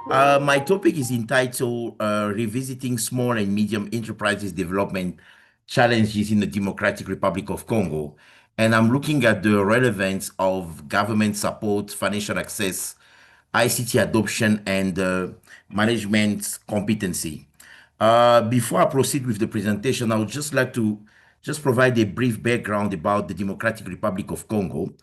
My topic is entitled Revisiting Small and Medium Enterprises Development Challenges in the Democratic Republic of Congo. And I'm looking at the relevance of government support, financial access, ICT adoption, and management competency. Before I proceed with the presentation, I would just like to just provide a brief background about the Democratic Republic of Congo.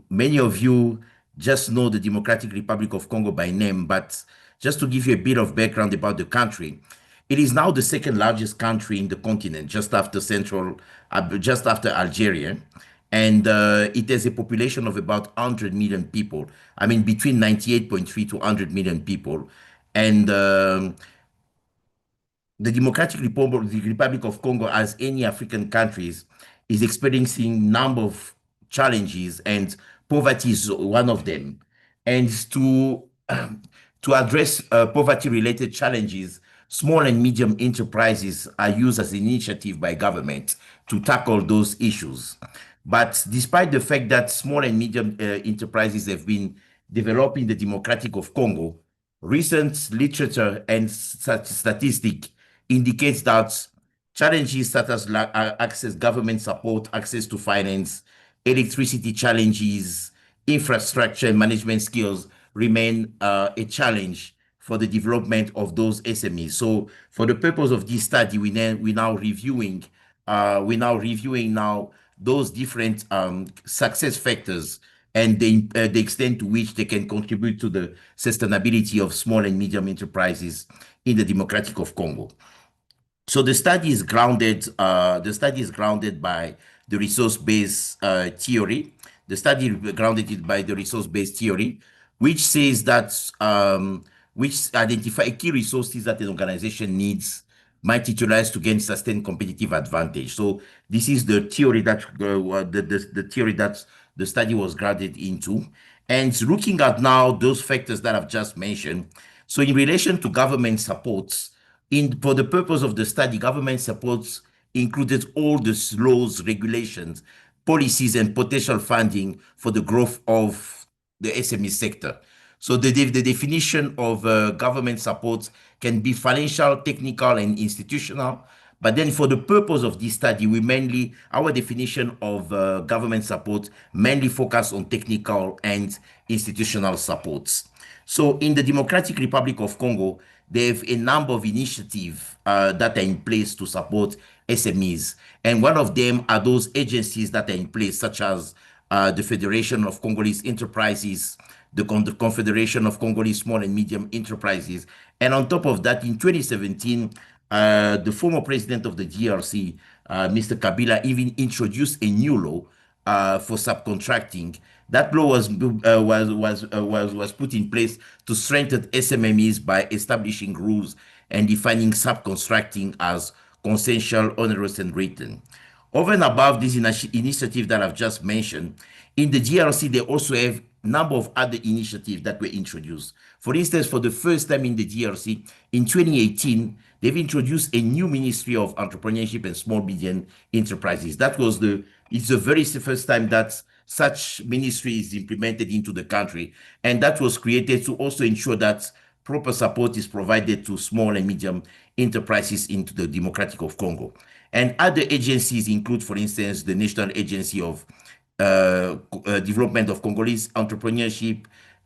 Many of you just know the Democratic Republic of Congo by name, but just to give you a bit of background about the country, it is now the second largest country in the continent, just after Algeria, and it has a population of about 100 million people. I mean, between 98.3 to 100 million people, and the Republic of Congo, as any African countries, is experiencing number of challenges, and poverty is one of them. And to address poverty-related challenges, small and medium enterprises are used as an initiative by government to tackle those issues. But despite the fact that small and medium enterprises have been developing the Democratic of Congo, recent literature and statistic indicates that challenges such as access, government support, access to finance, electricity challenges, infrastructure and management skills remain a challenge for the development of those SMEs. So for the purpose of this study, we're now reviewing now those different success factors and the extent to which they can contribute to the sustainability of small and medium enterprises in the Democratic of Congo. So the study is grounded. The study is grounded by the resource-based theory. The study grounded it by the resource-based theory, which says that which identify key resources that an organization needs might utilize to gain sustained competitive advantage. So this is the theory that the theory that the study was grounded into, and looking at now those factors that I've just mentioned. So in relation to government supports, for the purpose of the study, government supports included all the laws, regulations, policies, and potential funding for the growth of the SME sector. So the definition of government support can be financial, technical, and institutional. But then for the purpose of this study, our definition of government support mainly focus on technical and institutional supports. So in the Democratic Republic of Congo, they have a number of initiatives that are in place to support SMEs. And one of them are those agencies that are in place, such as the Federation of Congolese Enterprises, the Confederation of Congolese Small and Medium Enterprises. And on top of that, in 2017, the former president of the DRC, Mr. Kabila, even introduced a new law for subcontracting. That law was put in place to strengthen SMMEs by establishing rules and defining subcontracting as consensual, onerous, and written. Over and above this initiative that I've just mentioned, in the DRC, they also have a number of other initiatives that were introduced. For instance, for the first time in the DRC, in 2018, they've introduced a new Ministry of Entrepreneurship and Small Medium Enterprises. It's the very first time that such ministry is implemented into the country. And that was created to also ensure that proper support is provided to small and medium enterprises into the Democratic of Congo. And other agencies include, for instance, the National Agency of Development of Congolese Entrepreneurship,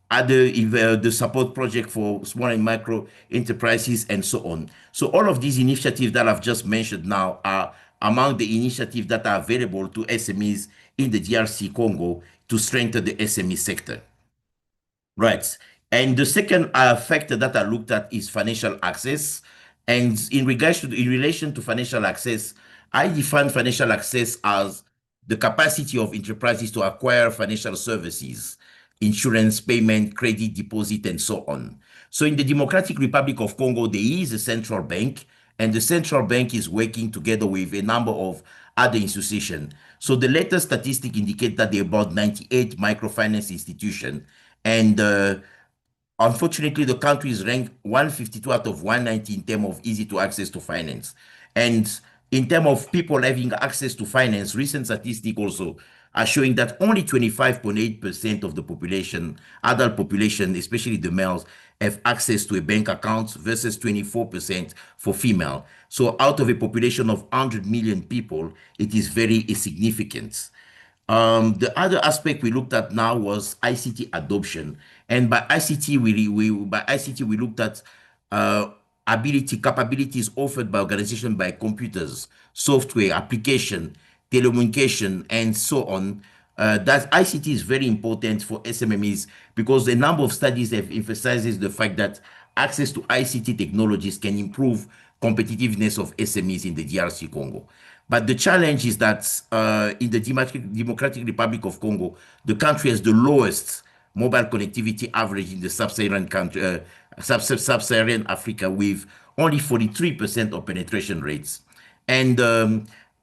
the support project for small and micro enterprises, and so on. So all of these initiatives that I've just mentioned now are among the initiatives that are available to SMEs in the DRC Congo to strengthen the SME sector. Right. And the second factor that I looked at is financial access. And in relation to financial access, I define financial access as the capacity of enterprises to acquire financial services, insurance, payment, credit, deposit, and so on. So in the Democratic Republic of Congo, there is a central bank, and the central bank is working together with a number of other institutions. So the latest statistic indicate that there are about 98 microfinance institutions, and unfortunately, the country is ranked 152 out of 190 in terms of easy to access to finance. And in terms of people having access to finance, recent statistic also are showing that only 25.8% of the population, adult population, especially the males, have access to a bank account versus 24% for female. So out of a population of 100 million people, it is very insignificant. The other aspect we looked at now was ICT adoption, and by ICT we looked at uh, capabilities offered by organization by computers, software, application, telecommunication, and so on. That ICT is very important for SMMEs because a number of studies have emphasizes the fact that access to ICT technologies can improve competitiveness of SMEs in the DRC Congo. But the challenge is that in the Democratic Republic of Congo, the country has the lowest mobile connectivity average in the sub-Saharan country, sub-Saharan Africa, with only 43% of penetration rates. And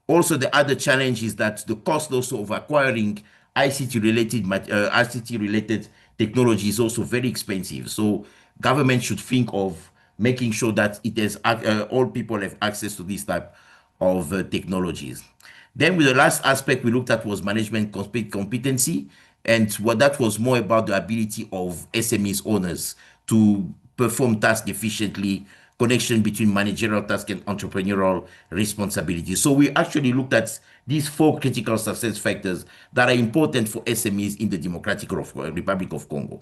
also the other challenge is that the cost also of acquiring ICT-related technology is also very expensive. So government should think of making sure that it has all people have access to this type of technologies. Then with the last aspect we looked at was management competency, and what that was more about the ability of SMEs owners to perform tasks efficiently, connection between managerial task and entrepreneurial responsibility. So we actually looked at these four critical success factors that are important for SMEs in the Democratic Republic of Congo.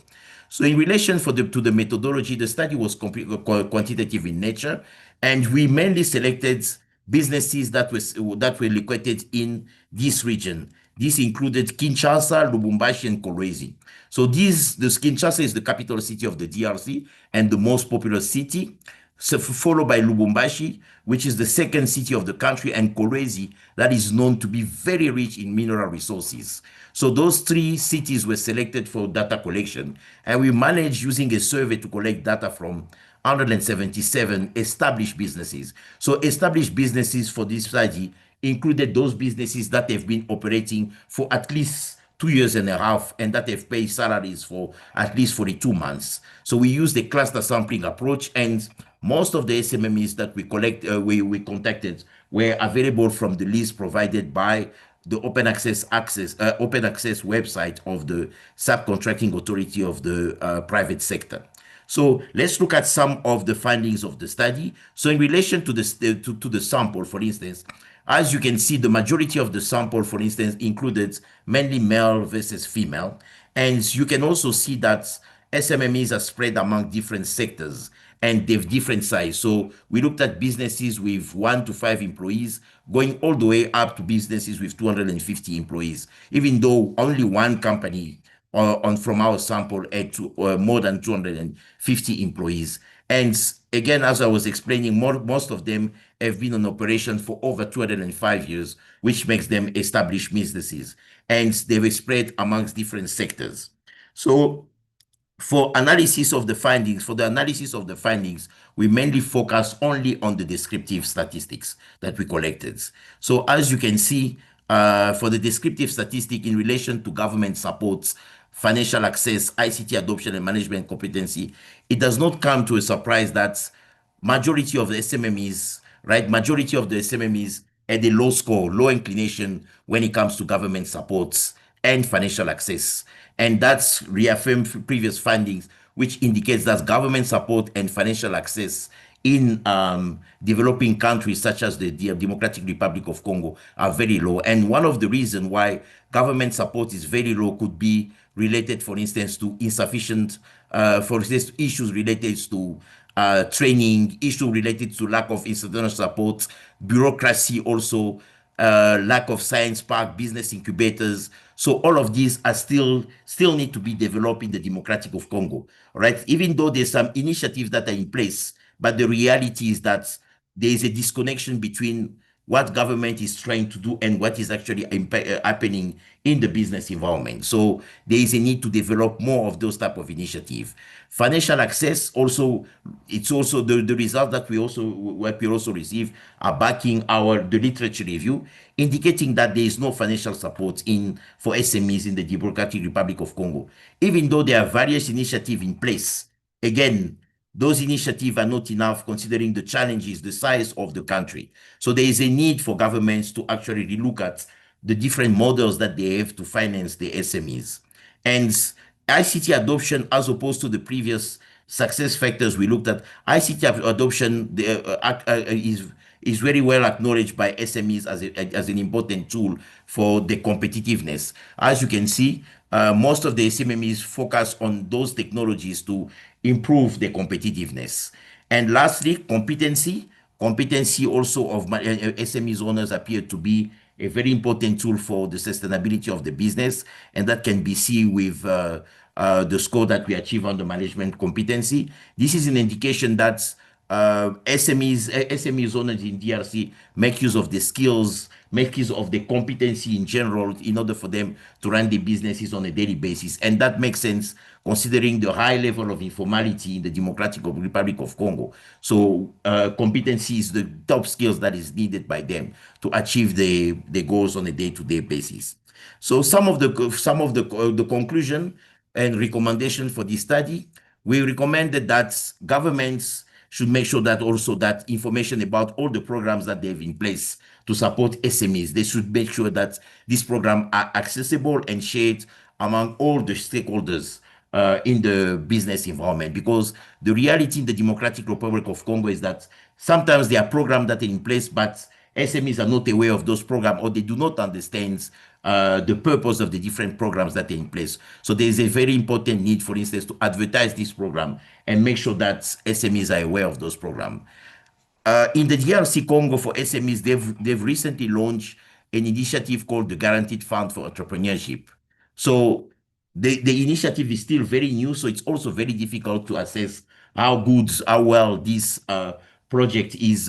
So in relation to the methodology, the study was quantitative in nature, and we mainly selected businesses that were located in this region. This included Kinshasa, Lubumbashi, and Kolwezi. So Kinshasa is the capital city of the DRC and the most popular city, so followed by Lubumbashi, which is the second city of the country, and Kolwezi, that is known to be very rich in mineral resources. So those three cities were selected for data collection, and we managed using a survey to collect data from 177 established businesses. So established businesses for this study included those businesses that have been operating for at least 2 years and a half and that have paid salaries for at least 42 months. So we used the cluster sampling approach, and most of the SMMEs that we contacted were available from the list provided by the open access website of the subcontracting authority of the private sector. So let's look at some of the findings of the study. So in relation to the sample, for instance, as you can see, the majority of the sample, for instance, included mainly male versus female. And you can also see that SMMEs are spread among different sectors and they've different size. So we looked at businesses with 1 to 5 employees, going all the way up to businesses with 250 employees, even though only one company from our sample had more than 250 employees. And again, as I was explaining, most of them have been in operation for over 205 years, which makes them established businesses. And they've spread amongst different sectors. So for the analysis of the findings, we mainly focus only on the descriptive statistics that we collected. So as you can see, for the descriptive statistic in relation to government supports, financial access, ICT adoption, and management competency, it does not come to a surprise that majority of the SMMEs, right, majority of the SMMEs had a low score, low inclination when it comes to government supports and financial access. And that's reaffirmed previous findings, which indicates that government support and financial access in developing countries such as the Democratic Republic of Congo are very low. And one of the reasons why government support is very low could be related, for instance, to insufficient, for instance, issues related to training, issue related to lack of institutional support, bureaucracy also, lack of science park, business incubators. So all of these are still need to be developed in the Democratic of Congo, right? Even though there's some initiatives that are in place, but the reality is that there is a disconnection between what government is trying to do and what is actually happening in the business environment. So there is a need to develop more of those type of initiative. Financial access also, it's also the result that we also receive are backing the literature review, indicating that there is no financial support for SMEs in the Democratic Republic of Congo. Even though there are various initiatives in place, again, those initiatives are not enough considering the challenges, the size of the country. So there is a need for governments to actually relook at the different models that they have to finance the SMEs. And ICT adoption, as opposed to the previous success factors we looked at, ICT adoption is very well acknowledged by SMEs as an important tool for the competitiveness. As you can see, most of the SMEs focus on those technologies to improve the competitiveness. And lastly, competency. Competency also of SMEs owners appear to be a very important tool for the sustainability of the business, and that can be seen with the score that we achieve on the management competency. This is an indication that SMEs owners in DRC make use of the skills, make use of the competency in general in order for them to run the businesses on a daily basis. And that makes sense considering the high level of informality in the Democratic Republic of Congo. So competency is the top skills that is needed by them to achieve the goals on a day-to-day basis. So some of the conclusion and recommendation for this study, we recommended that governments should make sure that also that information about all the programs that they have in place to support SMEs, they should make sure that these programs are accessible and shared among all the stakeholders in the business environment. Because the reality in the Democratic Republic of Congo is that sometimes there are programs that are in place, but SMEs are not aware of those programs, or they do not understand the purpose of the different programs that are in place. So there is a very important need, for instance, to advertise this program and make sure that SMEs are aware of those programs. In the DRC Congo for SMEs, they've recently launched an initiative called the Guaranteed Fund for Entrepreneurship. So the initiative is still very new, so it's also very difficult to assess how good, how well this project is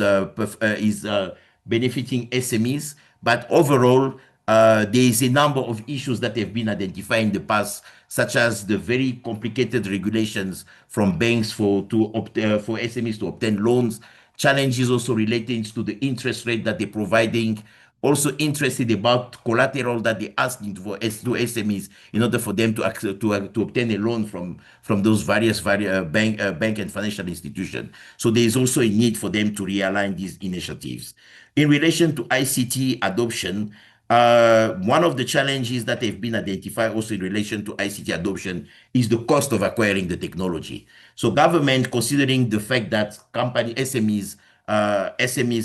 benefiting SMEs. But overall, there is a number of issues that have been identified in the past, such as the very complicated regulations from banks for SMEs to obtain loans, challenges also relating to the interest rate that they're providing, also interested about collateral that they're asking to SMEs in order for them to obtain a loan from those various bank and financial institutions. So there is also a need for them to realign these initiatives. In relation to ICT adoption, one of the challenges that have been identified also in relation to ICT adoption is the cost of acquiring the technology. So government, considering the fact that SMEs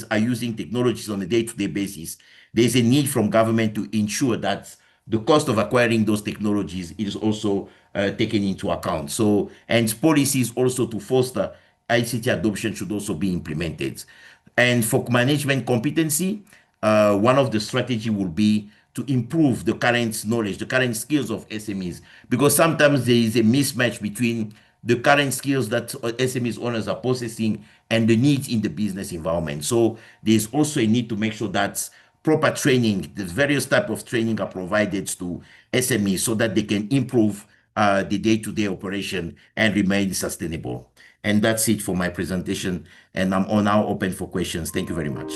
are using technologies on a day-to-day basis, there's a need from government to ensure that the cost of acquiring those technologies is also taken into account. So, and policies also to foster ICT adoption should also be implemented. And for management competency, one of the strategy will be to improve the current knowledge, the current skills of SMEs, because sometimes there is a mismatch between the current skills that SMEs owners are possessing and the needs in the business environment. So there's also a need to make sure that proper training, the various type of training are provided to SMEs so that they can improve the day-to-day operation and remain sustainable. And that's it for my presentation. And I'm now open for questions. Thank you very much.